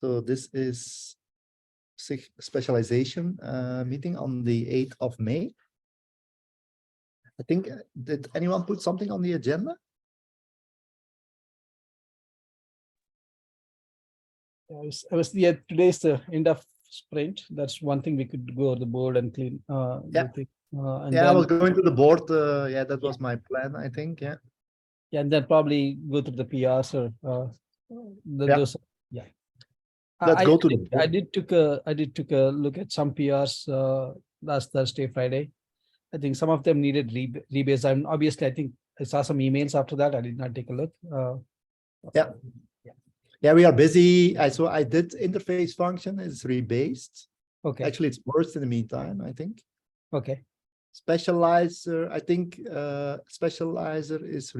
So this is SIG Specialization meeting on the 8th of May. I think, did anyone put something on the agenda? Yeah, today's the end of sprint. That's one thing we could go to the board and clean. Yeah. And Yeah, then, I was going to the board. Yeah, that was my plan, I think. Yeah. Yeah, and then probably go through the PRs or those. Yeah. Let's go to the board. I did took a look at some PRs last Thursday, Friday. I think some of them needed rebase. I think I saw some emails after that. I did not take a look. Yeah, we are busy. I did interface function is rebased. Okay. Actually, it's worse in the meantime, I think. Okay. Specializer, I think specializer is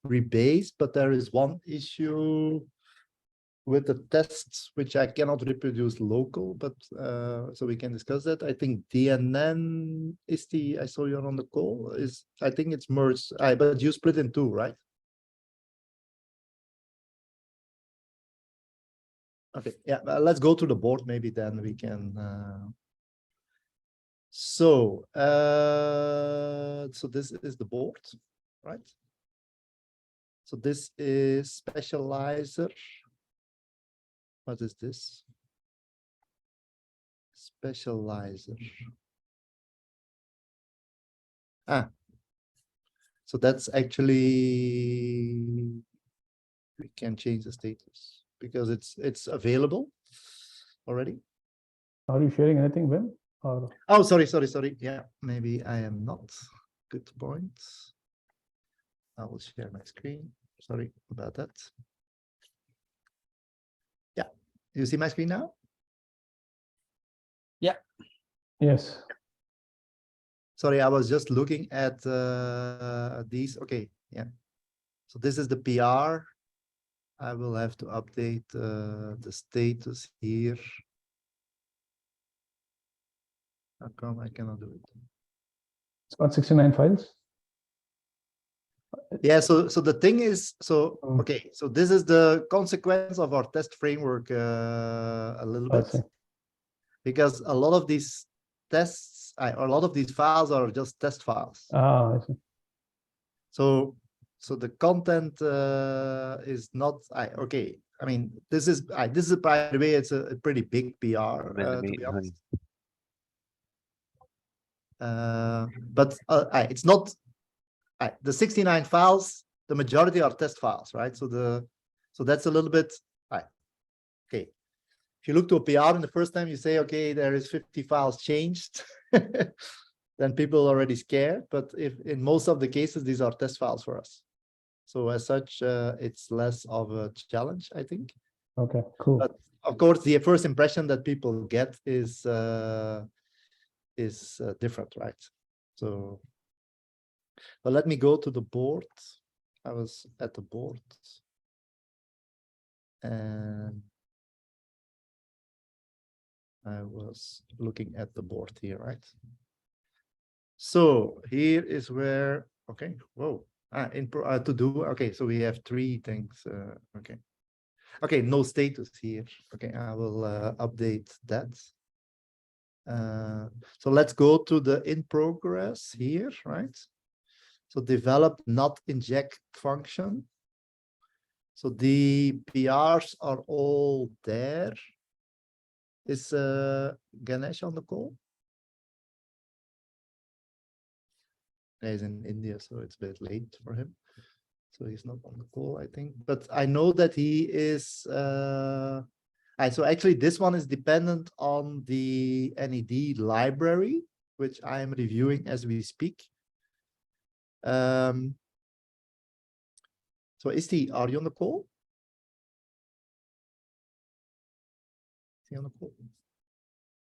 rebased, but there is one issue with the tests which I cannot reproduce local, but so we can discuss that. I think DNN is I saw you're on the call, I think it's merged, but you split in two, right? Okay, yeah, let's go to the board, maybe then we can. So this is the board, right? So this is specializer. What is this? Specializer. So that's actually, we can change the status because it's available already. Are you sharing anything, Ben? Or... Oh, sorry. Yeah, maybe I am not. Good point. I will share my screen. Sorry about that. Yeah, you see my screen now? Yeah. Yes. Sorry, I was just looking at these. Okay, yeah. So this is the PR. I will have to update the status here. How come I cannot do it? It's got 69 files. Yeah, so the thing is, okay, so this is the consequence of our test framework a little bit, because a lot of these tests, a lot of these files are just test files. I see. So the content is not okay. I mean, this is by the way, it's a pretty big PR, to be honest. But it's not. The 69 files, the majority are test files, right? So that's a little bit okay. If you look to a PR in the first time, you say, okay, there is 50 files changed, then people are already scared. But if in most of the cases, these are test files for us. So as such, it's less of a challenge, I think. Okay, cool. But of course, the first impression that people get is different, right? So. But let me go to the board. I was at the board. And I was looking at the board here, right? So here is where, okay, whoa, to do, okay, so we have three things, okay. Okay, no status here. Okay, I will update that. So let's go to the in progress here, right? So develop not inject function. So the PRs are all there. Is Ganesh on the call? He's in India, so it's a bit late for him. So he's not on the call, I think. But I know that he is. So actually, this one is dependent on the NED library, which I am reviewing as we speak. So are you on the call? Is he on the call?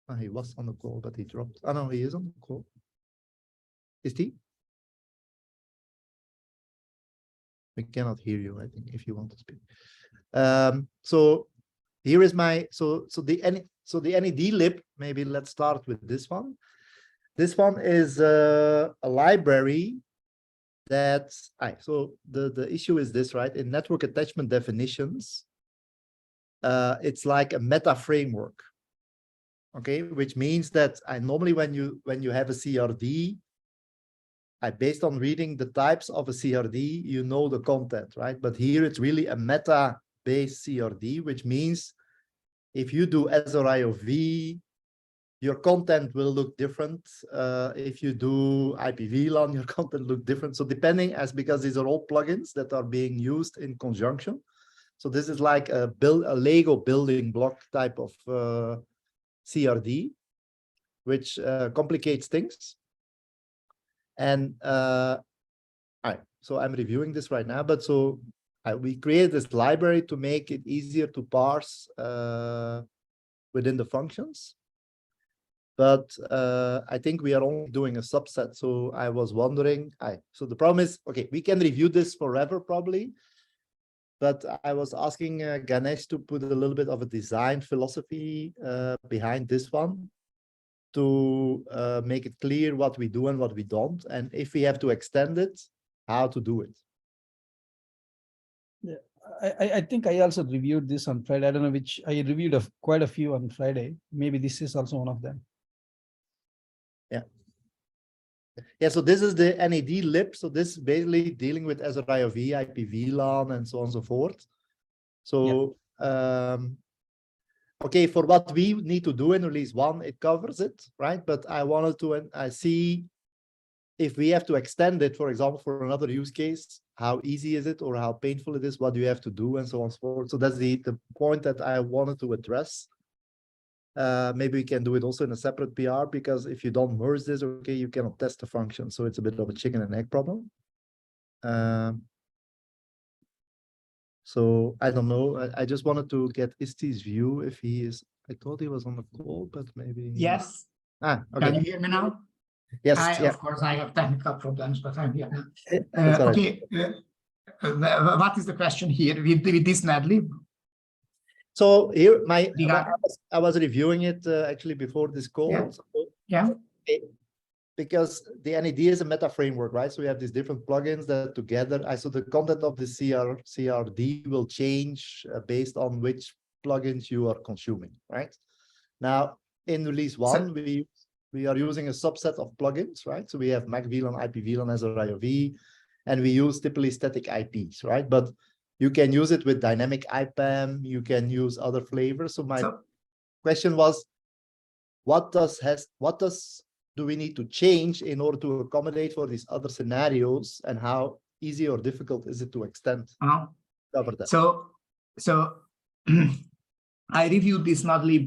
Oh, he was on the call, but he dropped. Oh no, he is on the call. Is he? We cannot hear you, I think, if you want to speak. So here is my the NED lib. Maybe let's start with this one. This one is a library that so the issue is this, right? In network attachment definitions, it's like a meta framework. Okay, which means that normally when you have a CRD, based on reading the types of a CRD, you know the content, right? But here it's really a meta-based CRD, which means if you do SRIOV, your content will look different. If you do IPVLAN, your content look different. So depending, because these are all plugins that are being used in conjunction. So this is like a Lego building block type of CRD, which complicates things. And so I'm reviewing this right now, but so we created this library to make it easier to parse within the functions. But I think we are only doing a subset. So I was wondering, so the problem is, okay, we can review this forever probably, but I was asking Ganesh to put a little bit of a design philosophy behind this one to make it clear what we do and what we don't. And if we have to extend it, how to do it. Yeah, I think I also reviewed this on Friday. I don't know which, I reviewed quite a few on Friday. Maybe this is also one of them. Yeah, so this is the NAD lib. So this is basically dealing with SRIOV, IPVLAN, and so on and so forth. So, okay, for what we need to do in release 1, it covers it, right? But I wanted to, I see if we have to extend it, for example, for another use case, how easy is it or how painful it is, what do you have to do, and so on and so forth. So that's the point that I wanted to address. Maybe we can do it also in a separate PR, because if you don't merge this, okay, you cannot test the function. So it's a bit of a chicken and egg problem. So I don't know. I just wanted to get Isti's view if he is. I thought he was on the call, but maybe. Yes. Okay. Can you hear me now? Yes. Of course, I have technical problems, but I'm here now. That's all right. Okay. What is the question here with this medley? So here, I was reviewing it actually before this call. Yeah. So, because the NAD is a meta framework, right? So we have these different plugins that together, so the content of the CRD will change based on which plugins you are consuming, right? Now, in release 1, we are using a subset of plugins, right? So we have MacVLAN, IPVLAN, SRIOV, and we use typically static IPs, right? But you can use it with dynamic IPAM, you can use other flavors. So my question was, what do we need to change in order to accommodate for these other scenarios, and how easy or difficult is it to extend? Cover that. So I reviewed this model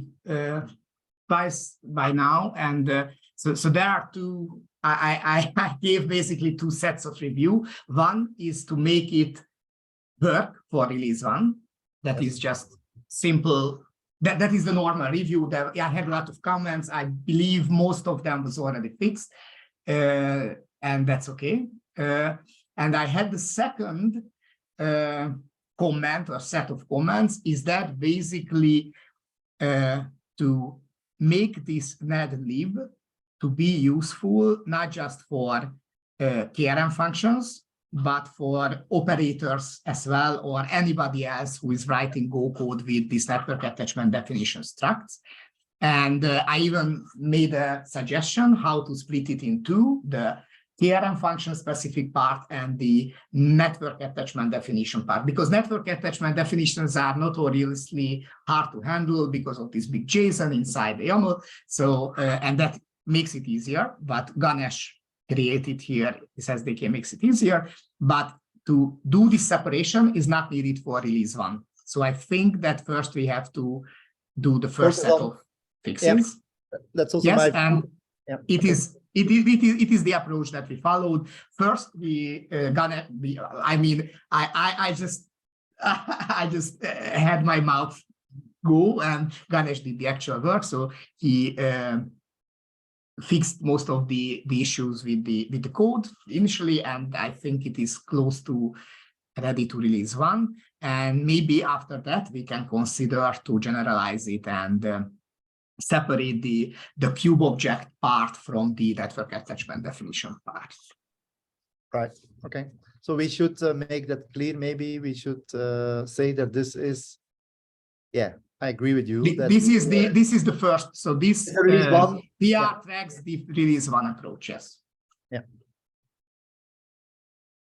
twice by now, and so there are two. I gave basically 2 sets of review. One is to make it work for release 1. That is just simple. That is the normal review. I had a lot of comments. I believe most of them was already fixed, and that's okay. And I had the second comment or set of comments is that basically to make this NAD-lib to be useful, not just for KRM functions, but for operators as well, or anybody else who is writing Go code with this network attachment definition structs. And I even made a suggestion how to split it in 2, the KRM function specific part and the network attachment definition part, because network attachment definitions are notoriously hard to handle because of this big JSON inside the YAML. So, and that makes it easier, but Ganesh created here, this SDK makes it easier, but to do this separation is not needed for release 1. So I think that first we have to do the first set of fixes. Yeah, that's also and it is the approach that we followed. First, I just had my mouth go, and Ganesh did the actual work. So he fixed most of the issues with the code initially, and I think it is close to ready to release 1. And maybe after that we can consider to generalize it and separate the cube object part from the network attachment definition part. Right. Okay. So we should make that clear. Maybe we should say that this is yeah, I agree with you. that This is the first. So this the release one, PR yeah. tracks the release one approach. Yes.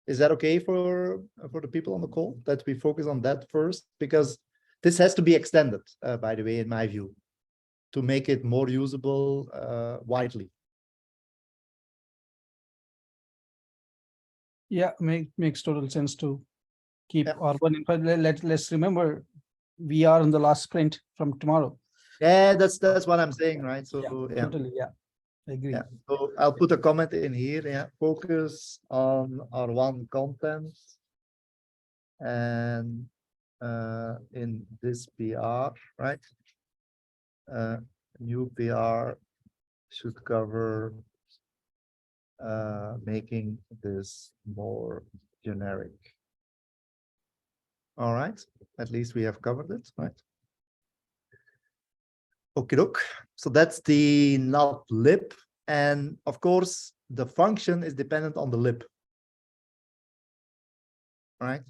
Is that okay for the people on the call that we focus on that first? Because this has to be extended, by the way, in my view, to make it more usable widely. Yeah, makes total sense to keep Yeah. R1 in. But let's remember, we are in the last sprint from tomorrow. Yeah, that's what I'm saying, right? So yeah. Totally, yeah, I agree. Yeah, so I'll put a comment in here. Yeah, focus on R1 content, and in this PR, right? New PR should cover making this more generic. All right, at least we have covered it, right? Okay, look. So that's the not lib. And of course, the function is dependent on the lib, right?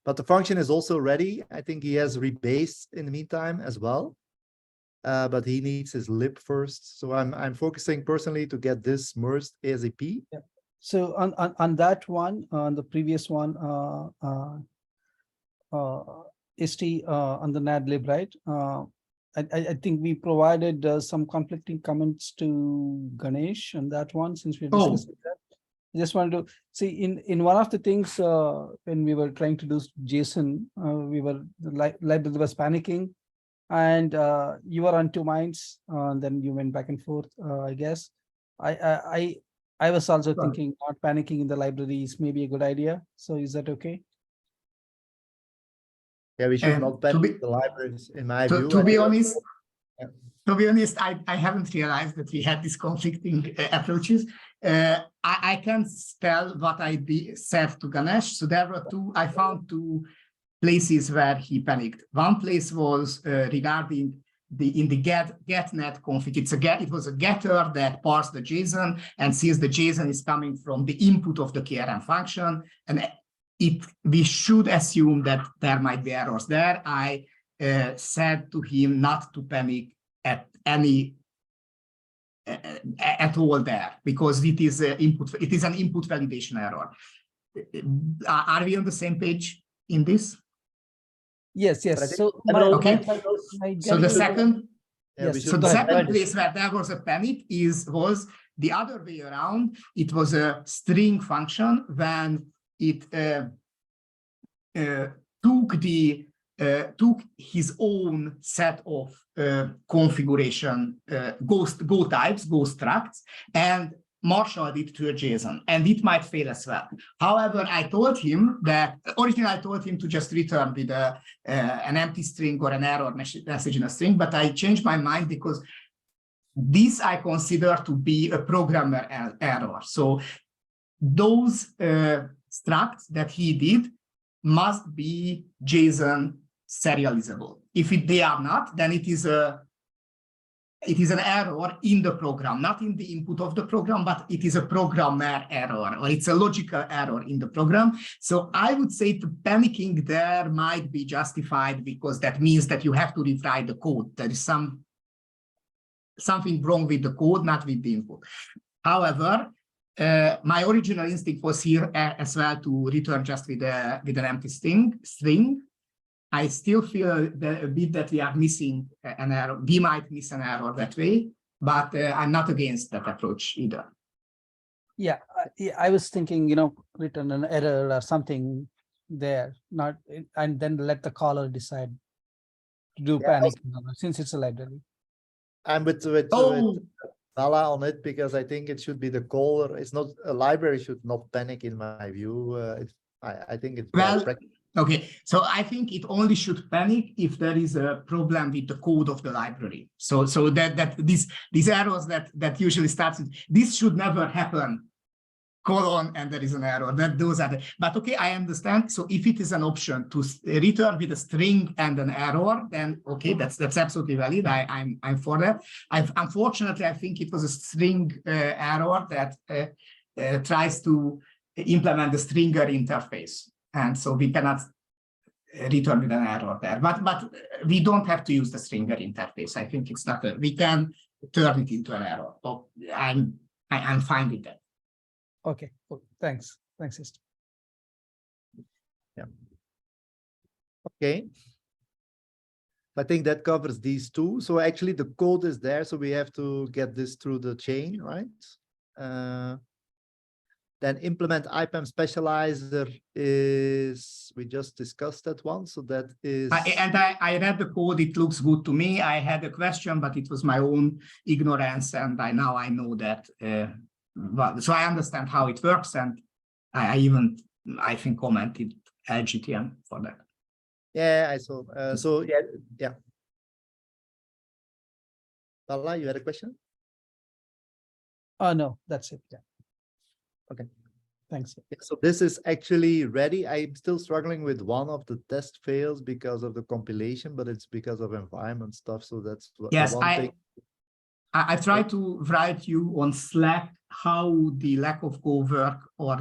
But the function is also ready. I think he has rebased in the meantime as well. But he needs his lib first. So I'm focusing personally to get this merged ASAP. Yeah. So on that one, on the previous one, ST on the NADlib, right? I think we provided some conflicting comments to Ganesh on that one, since we're discussing that. I just wanted to see in one of the things when we were trying to do JSON, the library was panicking, and you were on two minds, and then you went back and forth. I guess I was also thinking not panicking in the library is maybe a good idea. So is that okay? Yeah, we should not panic the libraries, in my view. To be honest, I haven't realized that we had these conflicting approaches. I can tell what I said to Ganesh. So there were I found two places where he panicked. One place was regarding in the getNet config. It was a getter that parsed the JSON, and since the JSON is coming from the input of the KRM function, and we should assume that there might be errors there. I said to him not to panic at all there, because it is an input validation error. Are we on the same page in this? Yes. So so the second, yes. So the second place where there was a panic was the other way around. It was a string function when it took his own set of configuration Go types, Go structs, and marshaled it to a JSON, and it might fail as well. However, I told him that originally I told him to just return with an empty string or an error message in a string, but I changed my mind because this I consider to be a programmer error. So those structs that he did must be JSON serializable. If they are not, then it is an error in the program, not in the input of the program, but it is a programmer error, or it's a logical error in the program. So I would say the panicking there might be justified, because that means that you have to rewrite the code. There is something wrong with the code, not with the input. However, my original instinct was here as well to return just with an empty string. I still feel a bit that we are missing an error. We might miss an error that way, but I'm not against that approach either. Yeah, I was thinking, return an error or something there, and then let the caller decide to do panic, since it's a library. I'm with Bala on it, because I think it should be the caller. It's not a library should not panic, in my view. I think it's okay, so I think it only should panic if there is a problem with the code of the library. So that these errors that usually starts with, this should never happen, colon, and there is an error. Those are but okay, I understand. So if it is an option to return with a string and an error, then okay, that's absolutely valid. I'm for that. Unfortunately, I think it was a string error that tries to implement the stringer interface. And so we cannot return with an error there. But we don't have to use the stringer interface. I think it's not we can turn it into an error. So I'm fine with that. Okay, cool. Thanks. Thanks, Isti. Okay. I think that covers these two. So actually the code is there. So we have to get this through the chain, right? Then implement IPAM specializer is, we just discussed that one. So that is. I read the code. It looks good to me. I had a question, but it was my own ignorance. And now I know that. So I understand how it works. And I think commented LGTM for that. Yeah, I saw. So yeah. Lala, you had a question? No, that's it. Yeah. Okay. Thanks. Yeah, so this is actually ready. I'm still struggling with one of the test fails because of the compilation, but it's because of environment stuff. So that's Yes, the one thing. I tried to write you on Slack how the lack of Go work or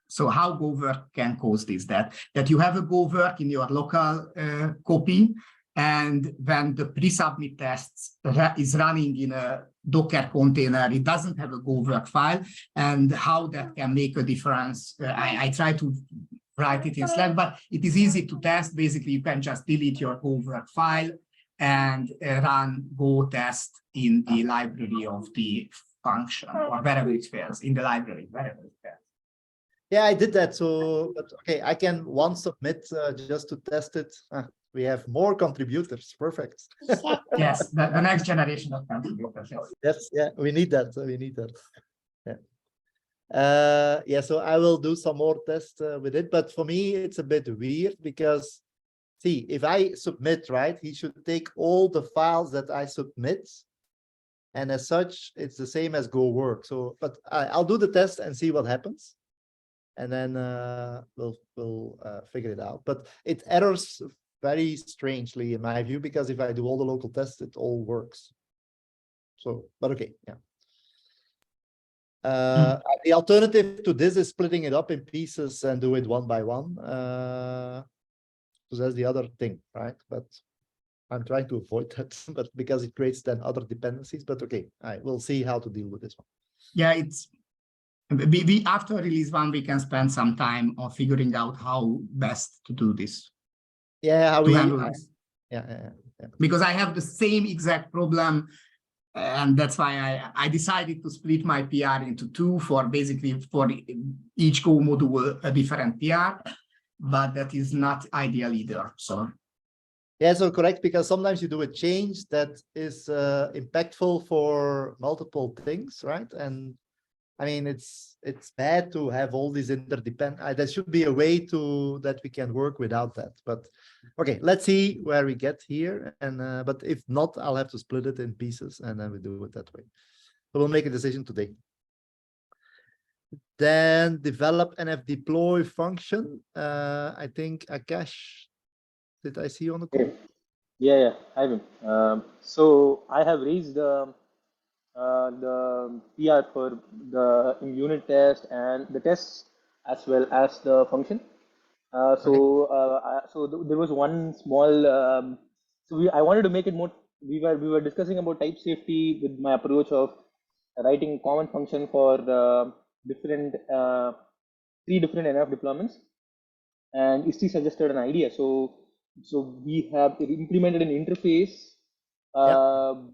so how Go work can cause this, that you have a Go work in your local copy, and when the pre-submit tests is running in a Docker container, it doesn't have a Go work file, and how that can make a difference. I try to write it in Slack, but it is easy to test. Basically, you can just delete your Go work file and run Go test in the library of the function, or wherever it fails, in the library, wherever it fails. Yeah, I did that. So, but okay, I can submit just to test it. We have more contributors. Perfect. Yes, the next generation of contributors. Yes, yeah, we need that. We need that. Yeah. Yeah, so I will do some more tests with it. But for me, it's a bit weird because, see, if I submit, right, he should take all the files that I submit. And as such, it's the same as Go work. So, but I'll do the test and see what happens. And then we'll figure it out. But it errors very strangely in my view, because if I do all the local tests, it all works. So, but okay, yeah. The alternative to this is splitting it up in pieces and do it one by one. So that's the other thing, right? But I'm trying to avoid that, but because it creates then other dependencies. But okay, we'll see how to deal with this one. Yeah, we after release 1, we can spend some time on figuring out how best to do this. Yeah, how handle this. Yeah. Because I have the same exact problem, and that's why I decided to split my PR into 2 for basically for each Go module a different PR, but that is not ideal either. So yeah, so correct, because sometimes you do a change that is impactful for multiple things, right? And I mean, it's bad to have all these interdependent. There should be a way that we can work without that. But okay, let's see where we get here. And but if not, I'll have to split it in pieces, and then we do it that way. So we'll make a decision today. Then develop NF deploy function. I think Akash, did I see you on the call? Yeah, Ivan. So I have raised the PR for the unit test and the tests as well as the function. So there was one small. I wanted to make it more. We were discussing about type safety with my approach of writing common function for different 3 different NF deployments, and Isti suggested an idea. So we have implemented an interface,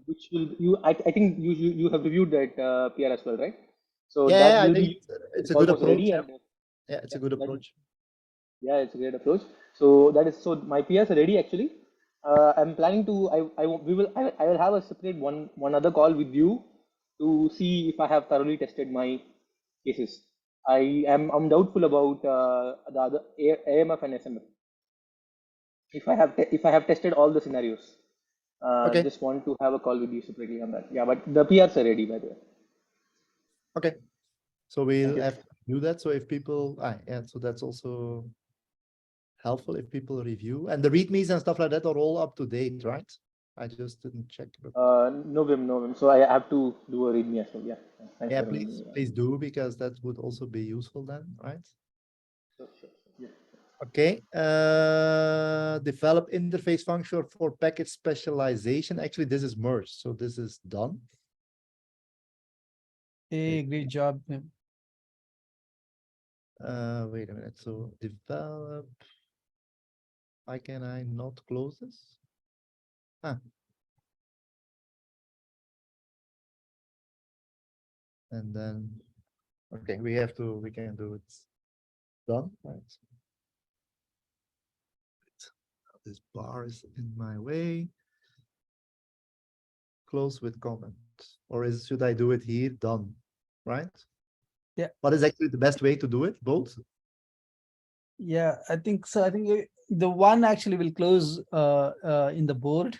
which will I think you have reviewed that PR as well, right? So yeah, that I will think be it's a good approach. ready. Yeah, And, it's a good approach. Yeah, it's a great approach. So my PRs are ready actually. I'm planning to I will have a separate one other call with you to see if I have thoroughly tested my cases. I'm doubtful about the other AMF and SMF. If I have tested all the scenarios, Okay. just want to have a call with you separately on that. Yeah, but the PRs are ready, by the way. Okay. So we'll have to do that. So if people, yeah, so that's also helpful if people review, and the readmes and stuff like that are all up to date, right? I just didn't check. But... No, Vim. So I have to do a readme as well. Yeah. Thanks yeah, for please do, because that would also be useful then, right? Sure. Yeah. Okay, develop interface function for package specialization. Actually, this is merged, so this is done. Hey, great job. Ma'am. Wait a minute. So develop. Why can I not close this? And then, okay, we can do it. Done, right? This bar is in my way. Close with comment, or should I do it here? Done, right? Yeah. What is actually the best way to do it? Both? Yeah, I think so. I think the one actually will close in the board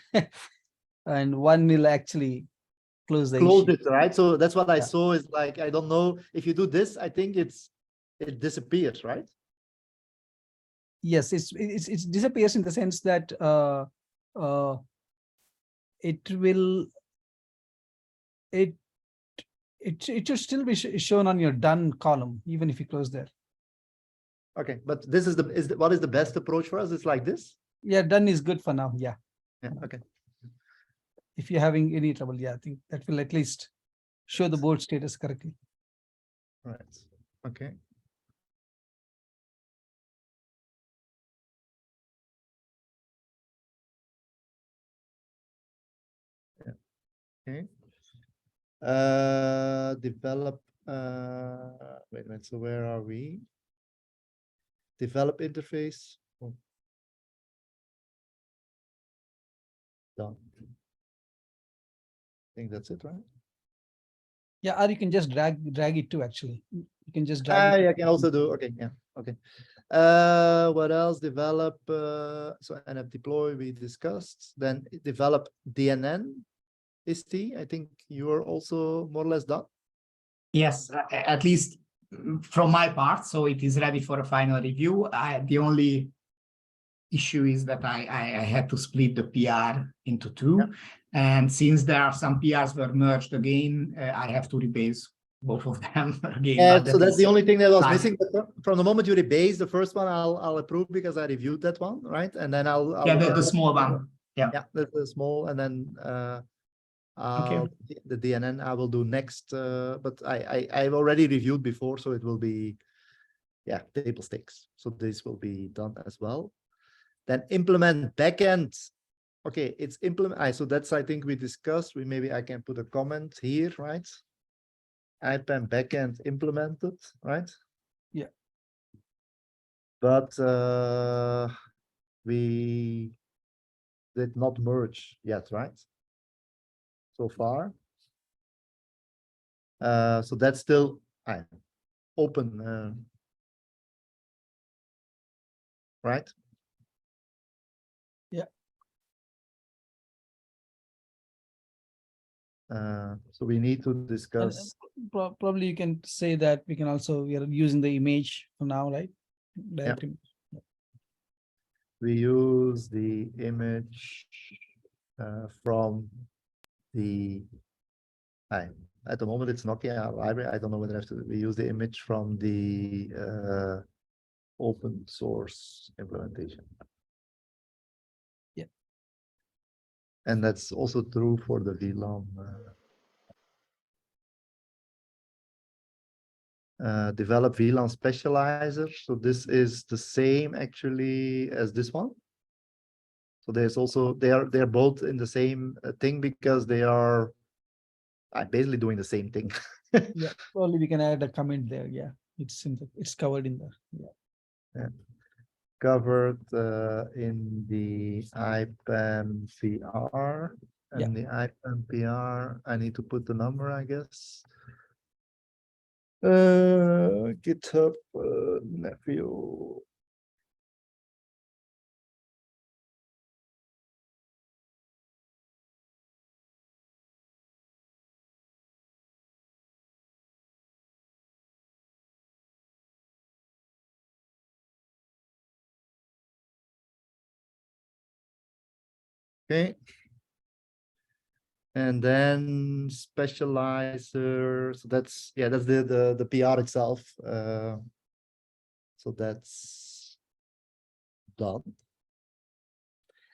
and one will actually close the Close issue. it, right? So that's what I Yeah. saw is like, I don't know if you do this, I think it disappears, right? Yes, it disappears in the sense that it will it should still be shown on your done column even if you close there. Okay, but this is what is the best approach for us? It's like this. Yeah, done is good for now. Yeah, Yeah. Okay. if you're having any trouble, yeah, I think that will at least show the board status correctly. Right. Okay. Yeah. Okay. Develop. Wait a minute. So where are we? Develop interface. Oh. Done. I think that's it, right? Yeah, or you can just drag it too. Actually, you can just drag it. I can also do. Okay. Yeah. Okay. What else? Develop. So NF deploy we discussed. Then develop DNN. ST. I think you are also more or less done. Yes, at least from my part. So it is ready for a final review. The only issue is that I had to split the PR into two. Yeah. And since there are some PRs were merged again, I have to rebase both of them again. And but so that that's is the only thing that was fine. missing. But from the moment you rebase the first one, I'll approve because I reviewed that one, right? And then I'll Yeah, the small one. Yeah. Yeah, the small, and then the DNN I will do next. But I've already reviewed before, so it will be, yeah, table stakes. So this will be done as well. Then implement backend. Okay, it's implement. So that's, I think we discussed. Maybe I can put a comment here, right? IPAM backend implemented, right? Yeah. But we did not merge yet, right? So far. So that's still open, right? Yeah. So we need to discuss. Probably you can say that we are using the image for now, right? Direct image. We use the image from the at the moment it's Nokia library. I don't know whether we use the image from the open source implementation. Yeah. And that's also true for the VLAN. Develop VLAN specializer. So this is the same actually as this one. So there's also they're both in the same thing because they are basically doing the same thing. Yeah, probably we can add a comment there. Yeah, it's simple. It's covered in there. Yeah. Covered in the IPAM PR. And the IPAM PR, I need to put the number, I guess. GitHub nephew. Okay. And then specializer. So that's the PR itself. So that's done.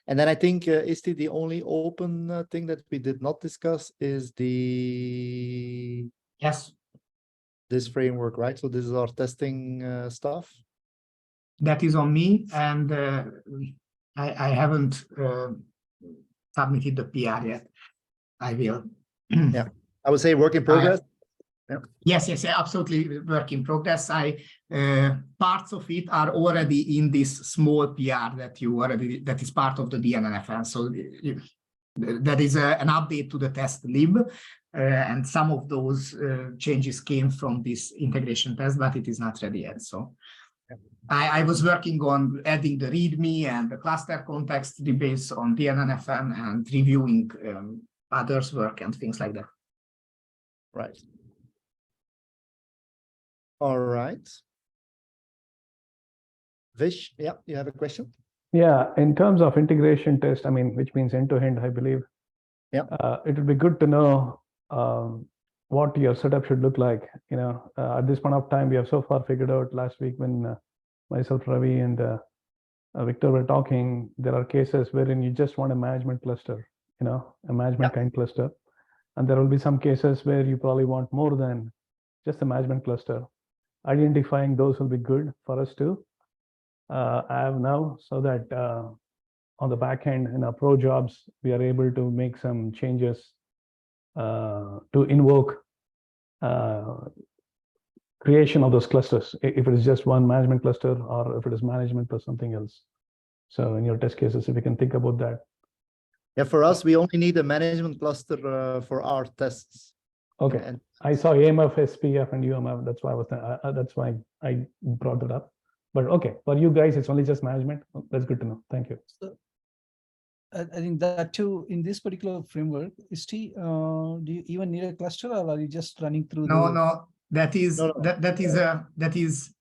And then I think, Isti, the only open thing that we did not discuss is Yes, this framework, right? So this is our testing stuff. that is on me, and I haven't submitted the PR yet. I will. Yeah. I would say work in progress. Yes, absolutely work in progress. Parts of it are already in this small PR that is part of the DNNFN. So that is an update to the test lib, and some of those changes came from this integration test, but it is not ready yet. So I was working on adding the README and the cluster context debates on DNNFN and reviewing others' work and things like that. Right. All right. Vish, yeah, you have a question? Yeah, in terms of integration test, I mean, which means end-to-end, I believe. Yeah. It would be good to know what your setup should look like. At this point of time, we have so far figured out last week when myself, Ravi, and Victor were talking, there are cases wherein you just want a management cluster, a management kind cluster. And there will be some cases where you probably want more than just a management cluster. Identifying those will be good for us to have now, so that on the back end in our pro jobs, we are able to make some changes to invoke creation of those clusters, if it is just one management cluster or if it is management plus something else. So in your test cases, if you can think about that. Yeah, for us, we only need a management cluster for our tests. Okay. And I saw AMF, SPF, and UMF. That's why that's why I brought that up. But okay, for you guys, it's only just management. That's good to know. Thank you. So, I think that too, in this particular framework, do you even need a cluster, or are you just running through? No, that is No. that is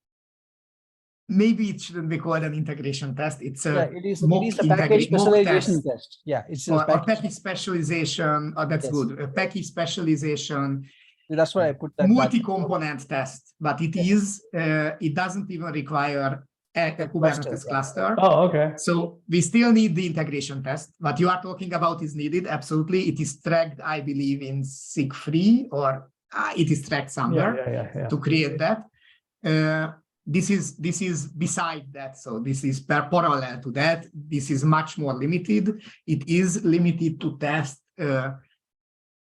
maybe it shouldn't be called an integration test. It's a it is mock a package mock specialization test. test. Yeah, it's Or a package. package specialization. Oh, that's Yes. good. A package specialization. That's why I put that. Multi-component test, but it is. It doesn't even require a Kubernetes cluster. Oh, okay. So we still need the integration test. What you are talking about is needed. Absolutely, it is tracked, I believe, in SIG free, or it is tracked somewhere to create that. This is beside that. So this is parallel to that. This is much more limited. It is limited to test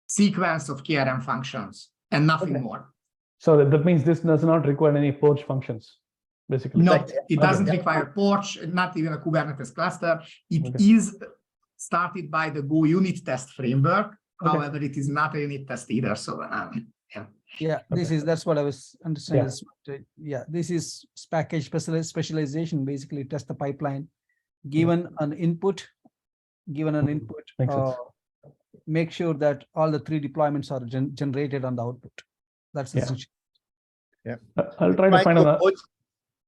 sequence of KRM functions and nothing more. So that means this does not require any porch functions, basically. No, it doesn't require porch, not even a Kubernetes cluster. It is started by the Go unit test framework. However, it is not a unit test either. So that's what I was understanding. Yeah, this is package specialization. Basically, test the pipeline, given an input, make sure that all the 3 deployments are generated on the output. That's essential. Yeah, I'll try to find another.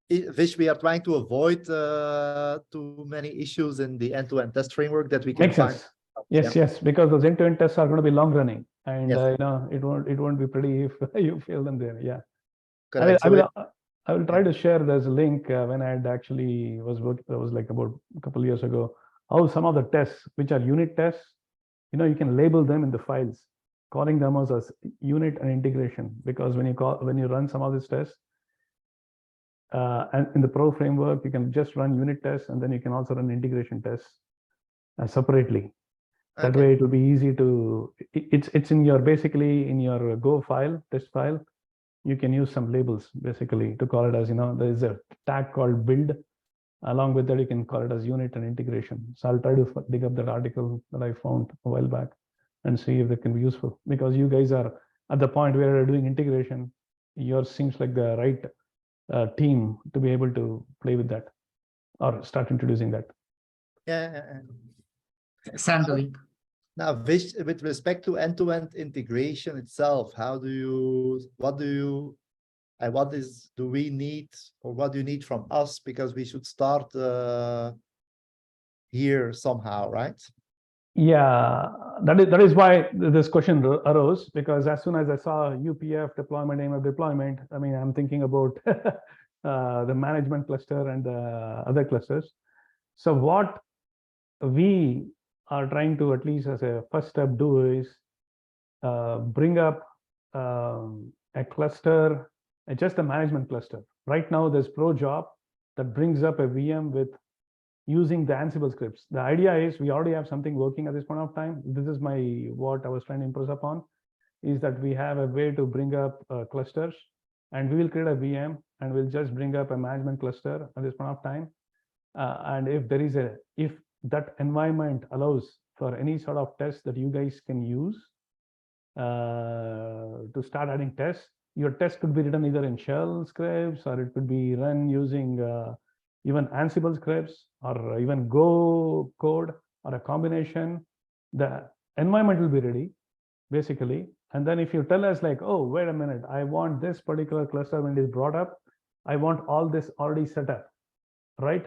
Vish, we are trying to avoid too many issues in the end-to-end test framework that we can find. Yes, because those end-to-end tests are going to be long running, and it won't be pretty if you fail them there. Yeah, I will try to share. There's a link when I had actually was working. That was like about a couple of years ago. How some of the tests, which are unit tests, you can label them in the files, calling them as unit and integration. Because when you run some of these tests, and in the Pro framework, you can just run unit tests, and then you can also run integration tests separately. That way, it will be easy to. It's in your basically in your Go file, test file. You can use some labels basically to call it as there is a tag called build. Along with that, you can call it as unit and integration. So I'll try to dig up that article that I found a while back and see if it can be useful, because you guys are at the point where you're doing integration. Yours seems like the right team to be able to play with that or start introducing that. Send the link. Now, Vish, with respect to end-to-end integration itself, what do we need, or what do you need from us? Because we should start here somehow, right? Yeah, that is why this question arose, because as soon as I saw UPF deployment, AMF deployment, I'm thinking about the management cluster and the other clusters. So what we are trying to, at least as a first step, do is bring up a cluster, just a management cluster. Right now, there's Pro Job that brings up a VM with using the Ansible scripts. The idea is we already have something working at this point of time. This is what I was trying to impress upon, is that we have a way to bring up clusters, and we will create a VM and we'll just bring up a management cluster at this point of time. And if that environment allows for any sort of test that you guys can use to start adding tests, your test could be written either in shell scripts, or it could be run using even Ansible scripts, or even Go code, or a combination. The environment will be ready, basically. And then if you tell us like, oh, wait a minute, I want this particular cluster when it is brought up, I want all this already set up, right?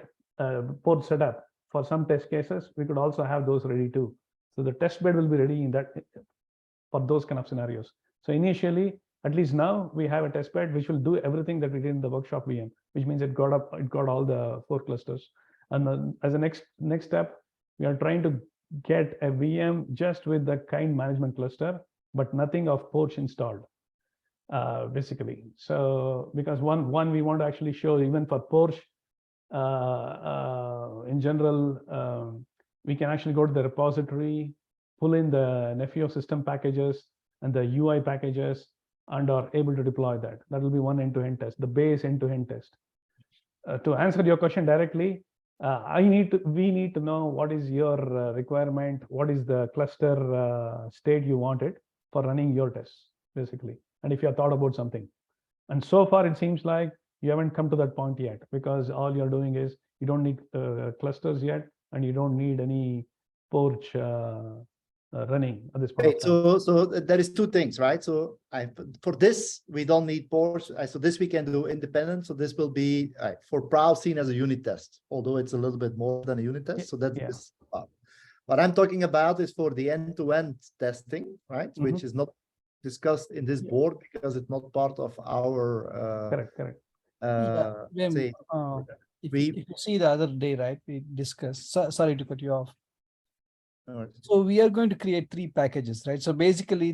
Port set up for some test cases, we could also have those ready too. So the test bed will be ready in that for those kind of scenarios. So initially, at least now, we have a test bed which will do everything that we did in the workshop VM, which means it got all the 4 clusters. And then as a next step, we are trying to get a VM just with the kind management cluster, but nothing of Porch installed, basically. So because one we want to actually show, even for Porch, in general, we can actually go to the repository, pull in the Nefio system packages and the UI packages, and are able to deploy that. That will be one end-to-end test, the base end-to-end test. To answer your question directly, we need to know what is your requirement, what is the cluster state you wanted for running your tests, basically, and if you have thought about something. And so far, it seems like you haven't come to that point yet, because all you're doing is you don't need clusters yet, and you don't need any Porch running at this point. Okay, so there is 2 things, right? So for this, we don't need Porch. So this we can do independent. So this will be for Prow seen as a unit test, although it's a little bit more than a unit test. So that's this part. What I'm talking about is for the end-to-end testing, right? Which is not discussed in this board because it's not part of our correct. If you see the other day, right, we discussed, sorry to cut you off. So we are going to create 3 packages, right? So basically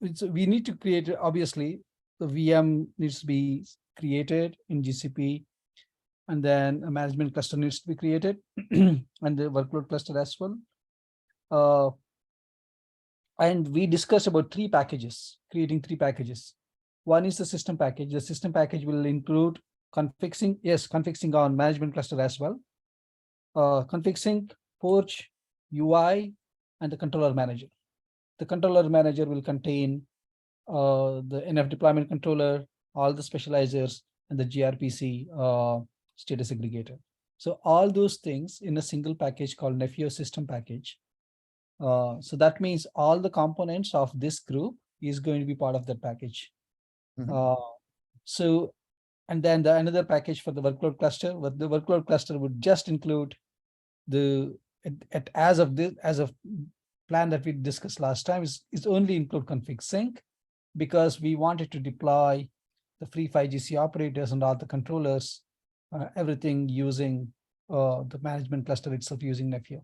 we need to create, obviously, the VM needs to be created in GCP, and then a management cluster needs to be created and the workload cluster as well. And we discussed about 3 packages, creating 3 packages. One is the system package. The system package will include config sync on management cluster as well. Config sync, Porch, UI, and the controller manager. The controller manager will contain the NF deployment controller, all the specializers, and the gRPC status aggregator. So all those things in a single package called Nefio system package. So that means all the components of this group is going to be part of that package. And then another package for the workload cluster, but the workload cluster would just include as of plan that we discussed last time is only include config sync, because we wanted to deploy the free 5GC operators and all the controllers, everything using the management cluster itself using Nefio.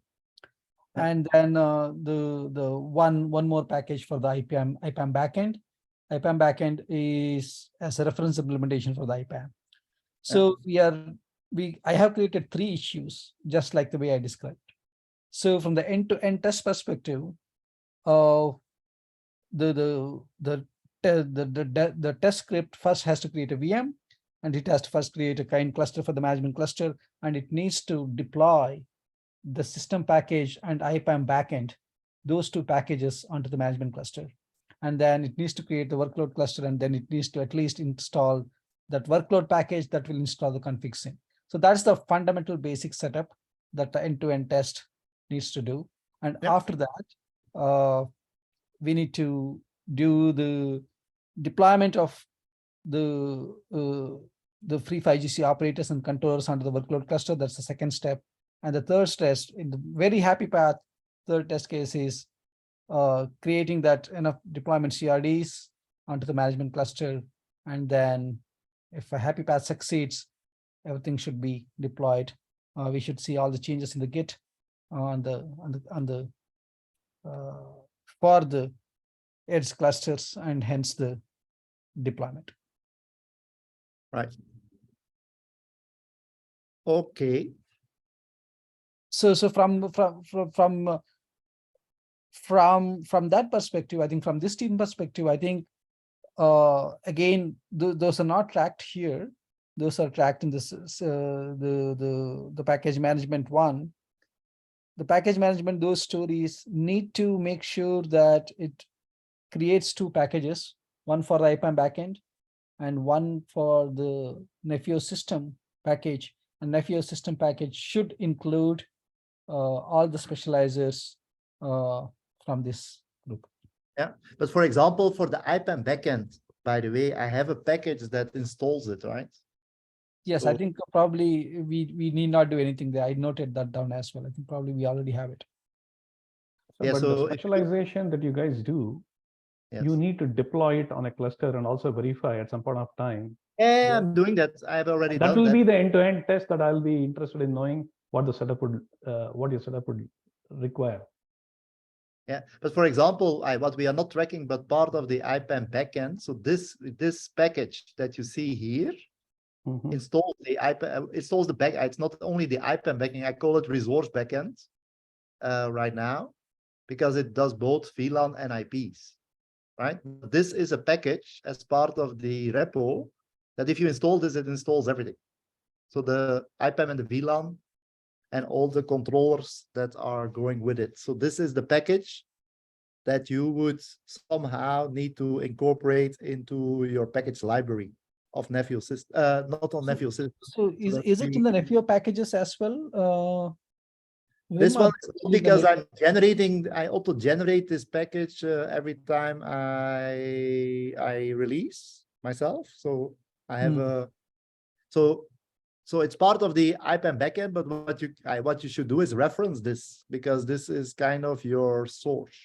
And then the one more package for the IPAM backend. IPAM backend is as a reference implementation for the IPAM. So I have created 3 issues, just like the way I described. So from the end-to-end test perspective, the test script first has to create a VM, and it has to first create a kind cluster for the management cluster, and it needs to deploy the system package and IPAM backend, those 2 packages onto the management cluster. And then it needs to create the workload cluster, and then it needs to at least install that workload package that will install the config sync. So that's the fundamental basic setup that the end-to-end test needs to do. And after that, we need to do the deployment of the free 5GC operators and controllers onto the workload cluster. That's the second step. And the third test, in the very happy path, third test case is creating that enough deployment CRDs onto the management cluster. And then if a happy path succeeds, everything should be deployed. We should see all the changes in the Git on the for the edge clusters and hence the deployment. Right. Okay. So from that perspective, I think from this team perspective, I think again those are not tracked here. Those are tracked in this the package management one. The package management, those stories need to make sure that it creates two packages, one for the IPAM backend and one for the Nefio system package. And Nefio system package should include all the specializers from this group. Yeah, but for example, for the IPAM backend, by the way, I have a package that installs it, right? Yes, I So- think probably we need not do anything there. I noted that down as well. I think probably we already have it. Yeah, But so the if you- specialization that you guys do, Yes. you need to deploy it on a cluster and also verify at some point of time. Yeah, I'm doing that. I've already That done will that. be the end-to-end test that I'll be interested in knowing what the setup would, what your setup would require. Yeah, but for example, what we are not tracking, but part of the IPAM backend. So this package that you see here Mhm. installs the IPAM, installs the back. It's not only the IPAM backend. I call it resource backend right now, because it does both VLAN and IPs. Right. This is a package as part of the repo that if you install this, it installs everything. So the IPAM and the VLAN and all the controllers that are going with it. So this is the package that you would somehow need to incorporate into your package library of Nefio system, not on Nefio system. So is that's it in the Nefio packages as well? This Wim, or one is only the because Nefio? I auto generate this package every time I release myself. So I have a so it's part of the IPAM backend, but what you should do is reference this, because this is kind of your source.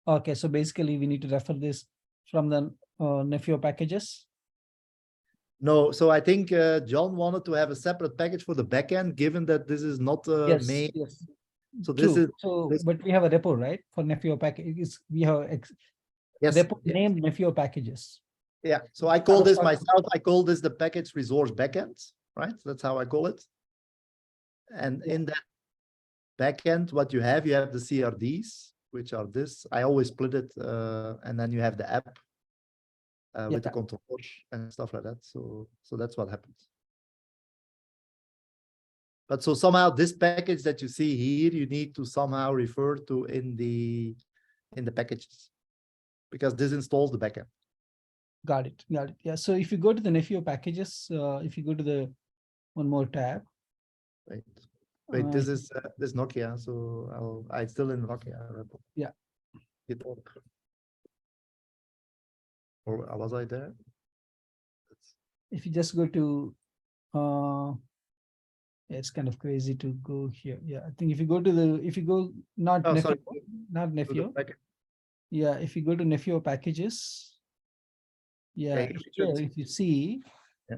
Okay, so basically we need to refer this from the Nefio packages. No, so I think John wanted to have a separate package for the backend, given that this is not main. Yes. So this True. is So, this- but we have a repo, right? For Nefio package, we have yes, repo yes. named Nefio packages. Yeah. So I call this Sorry. myself. I call this the package resource backend, right? That's how I call it. And Yeah. in that backend, what you have the CRDs, which are this. I always split it, and then you have the app with the Yeah. controller and stuff like that. So that's what happens. But so somehow this package that you see here, you need to somehow refer to in the packages, because this installs the backend. Got it. Got it. Yeah. So if you go to the Nefio packages, if you go to the one more tab. Right. Wait, this Uh, is this Nokia. So I still in Nokia. Yeah. GitHub. Or was I there? If you just go to, yeah, it's kind of crazy to go here. Yeah, I think if you go to if you go not Oh, Nefio, sorry. not To the Nefio. backend. Yeah, if you go to Nefio packages. Yeah, you here, should- if you see, Yeah.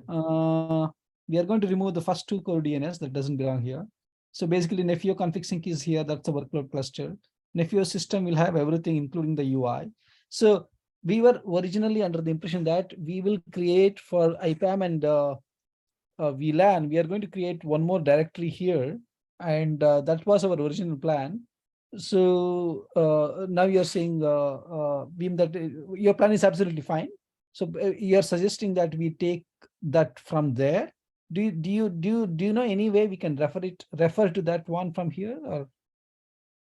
we are going to remove the first two core DNS that doesn't belong here. So basically Nefio config sync is here. That's the workload cluster. Nefio system will have everything, including the UI. So we were originally under the impression that we will create for IPAM and VLAN, we are going to create one more directory here. And that was our original plan. So now you're saying, Beam, that your plan is absolutely fine. So you're suggesting that we take that from there. Do you know any way we can refer to that one from here? Or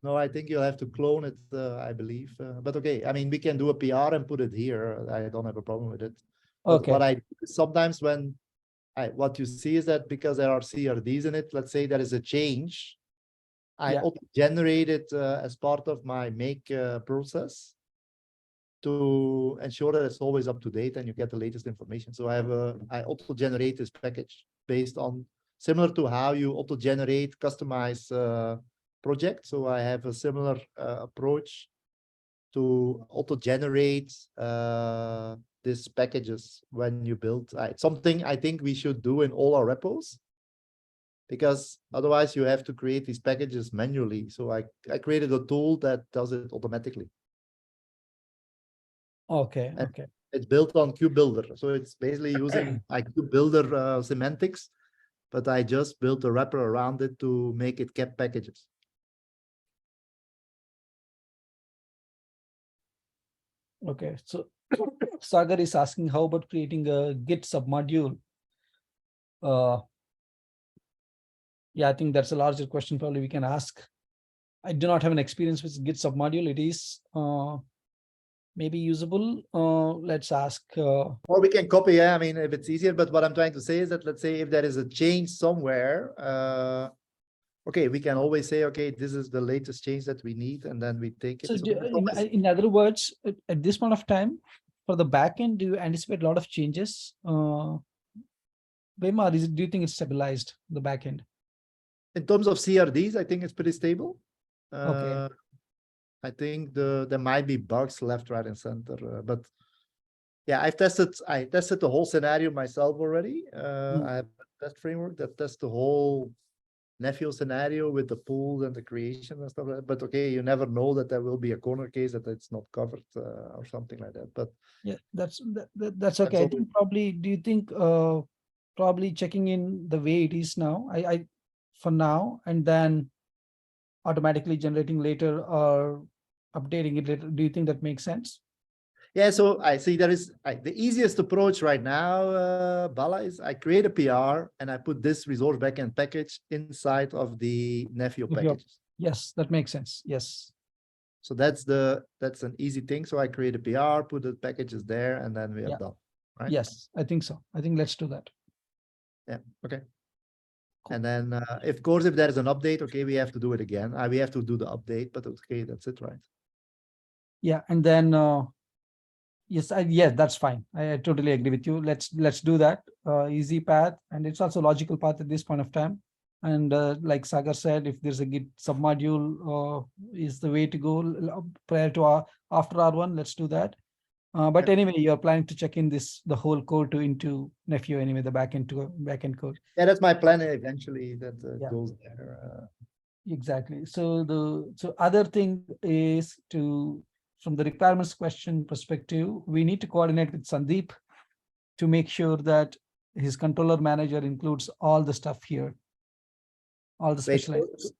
No, I think you'll have to clone it, I believe. But okay, I mean, we can do a PR and put it here. I don't have a problem with it. But okay, what I do is sometimes when what you see is that because there are CRDs in it, let's say there is a change, I Yeah. auto-generate it as part of my make process to ensure that it's always up to date and you get the latest information. So I auto-generate this package based on similar to how you auto-generate customize project. So I have a similar approach to auto-generate these packages when you build. It's something I think we should do in all our repos, because otherwise you have to create these packages manually. So I created a tool that does it automatically. Okay, And okay. it's built on KubeBuilder. So it's basically using KubeBuilder semantics, but I just built a wrapper around it to make it cap packages. Okay, so Sagar is asking how about creating a Git submodule? Yeah, I think that's a larger question. Probably we can ask. I do not have an experience with Git submodule. It is maybe usable. Let's ask. Or we can copy, yeah, I mean, if it's easier, but what I'm trying to say is that, let's say if there is a change somewhere, okay, we can always say, okay, this is the latest change that we need, and then we take it. So, So in other words, at this point of time, for the backend, do you anticipate a lot of changes? Wim, or do you think it's stabilized, the backend? in terms of CRDs, I think it's pretty stable. Okay. I think there might be bugs left, right, and center, but yeah, I tested the whole scenario myself already. I have a test framework that tests the whole Nephew scenario with the pools and the creation and stuff like that. But okay, you never know that there will be a corner case that it's not covered or something like that. But yeah, that's okay. I think probably. Do you think probably checking in the way it is now? I for now, and then automatically generating later or updating it later. Do you think that makes sense? yeah, so I see there is the easiest approach right now, Bala, is I create a PR and I put this resource backend package inside of the Nephew packages. Yes, that makes sense. Yes. So that's an easy thing. So I create a PR, put the packages there, and then we are done. Right? Yes, I think so. I think let's do that. Yeah. Okay. Cool. And then, of course, if there is an update, okay, we have to do it again. We have to do the update, but okay, that's it, right? Yeah, and then yes, that's fine. I totally agree with you. Let's do that. Easy path, and it's also logical path at this point of time. And like Sagar said, if there's a Git submodule is the way to go prior to after R1, let's do that. But anyway, you're planning to check in the whole code into Nephew anyway, the backend code. Yeah, that's my plan eventually that goes there. Exactly. So other thing is from the requirements question perspective, we need to coordinate with Sandeep to make sure that his controller manager includes all the stuff here, all the specialized.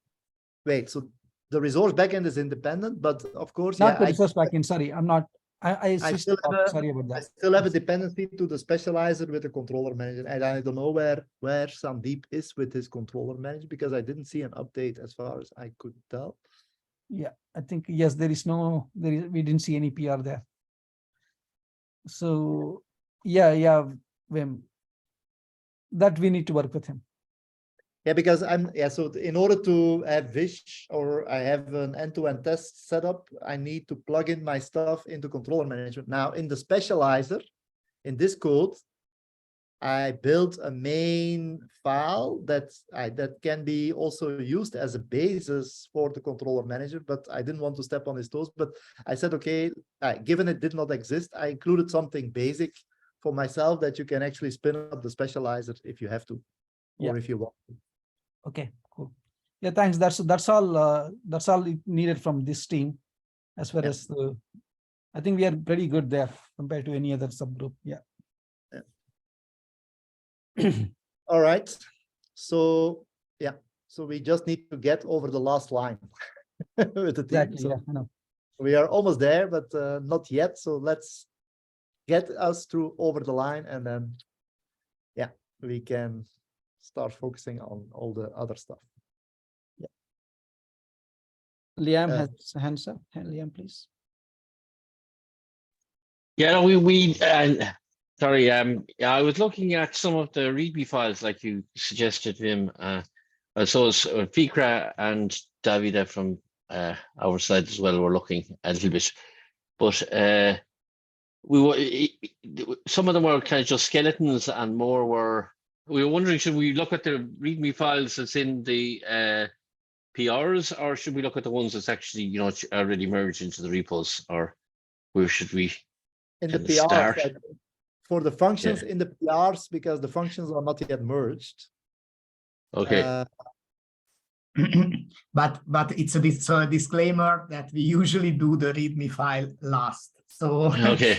Wait, so the resource backend is independent, but of course, not the resource backend. Sorry, I'm not. I still sorry about that. I still have a dependency to the specializer with the controller manager, and I don't know where Sandeep is with his controller manager because I didn't see an update as far as I could tell. Yeah, I think yes, we didn't see any PR there. So yeah, Wim, that we need to work with him. Yeah, because so in order to have Vish or I have an end-to-end test set up, I need to plug in my stuff into controller management. Now in the specializer, in this code, I built a main file that can be also used as a basis for the controller manager, but I didn't want to step on his toes. But I said, okay, given it did not exist, I included something basic for myself that you can actually spin up the specializer if you have to, or if you want to. Okay, cool. Yeah, thanks. That's all needed from this team, as far as I think we are pretty good there compared to any other subgroup. Yeah. All right. So so we just need to get over the last line with the team. Exactly. So yeah, I know. we are almost there, but not yet. So let's get us through over the line, and then we can start focusing on all the other stuff. Yeah. Liam has hands up. Liam, please. Yeah, sorry. I was looking at some of the README files like you suggested, Wim. So it's Fikra and Davida from our side as well were looking a little bit, but some of them were kind of just skeletons, and more we were wondering, should we look at the README files that's in the PRs, or should we look at the ones that's actually already merged into the repos, or where should we? in the And PRs, start. for the functions in the PRs, because the functions are not yet merged. Okay. But it's a disclaimer that we usually do the README file last. So Okay.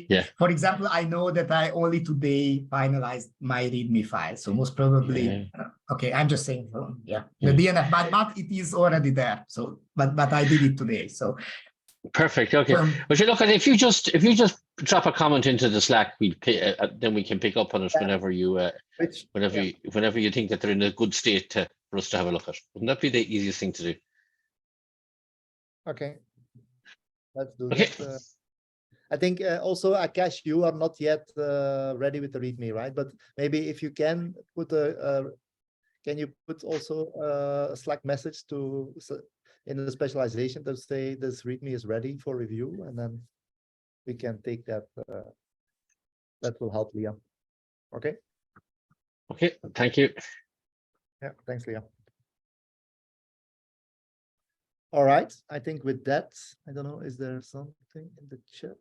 Yeah. for example, I know that I only today finalized my README file. So most probably, okay, I'm just saying, yeah, the DNF, but it is already there. So, but I did it today. So Perfect. Okay. But you look at if you just drop a comment into the Slack, then we can pick up on it whenever you whenever you think that they're in a good state for us to have a look at. Wouldn't that be the easiest thing to do? Okay, let's do Okay. that. I think also Akash, you are not yet ready with the README, right? But maybe if you can put can you put also a Slack message to in the specialization to say this README is ready for review, and then we can take that. That will help Liam. Okay. Okay. Thank you. Yeah. Thanks, Liam. All right. I think with that, I don't know. Is there something in the chat?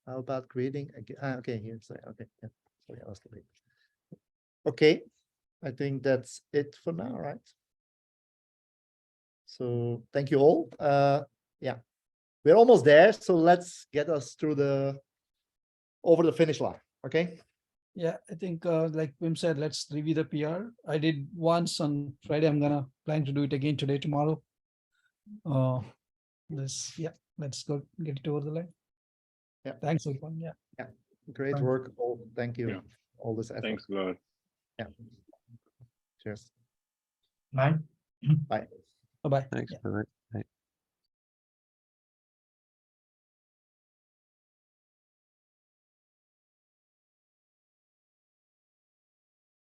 How about creating again? Okay, here. Sorry. Okay. Yeah. Sorry, I was late. Okay. I think that's it for now, right? So thank you all. Yeah, we're almost there. So let's get us through over the finish line. Okay. Yeah, I think like Wim said, let's review the PR. I did once on Friday. I'm gonna plan to do it again today, tomorrow. Let's go get it over the line. Yeah. Thanks, everyone. Yeah. Yeah. Great Thanks. work. All. Thank you. Yeah. All this effort. Thanks a lot. Yeah. Cheers. Bye. Bye. Bye-bye. Thanks. Yeah. Bye-bye.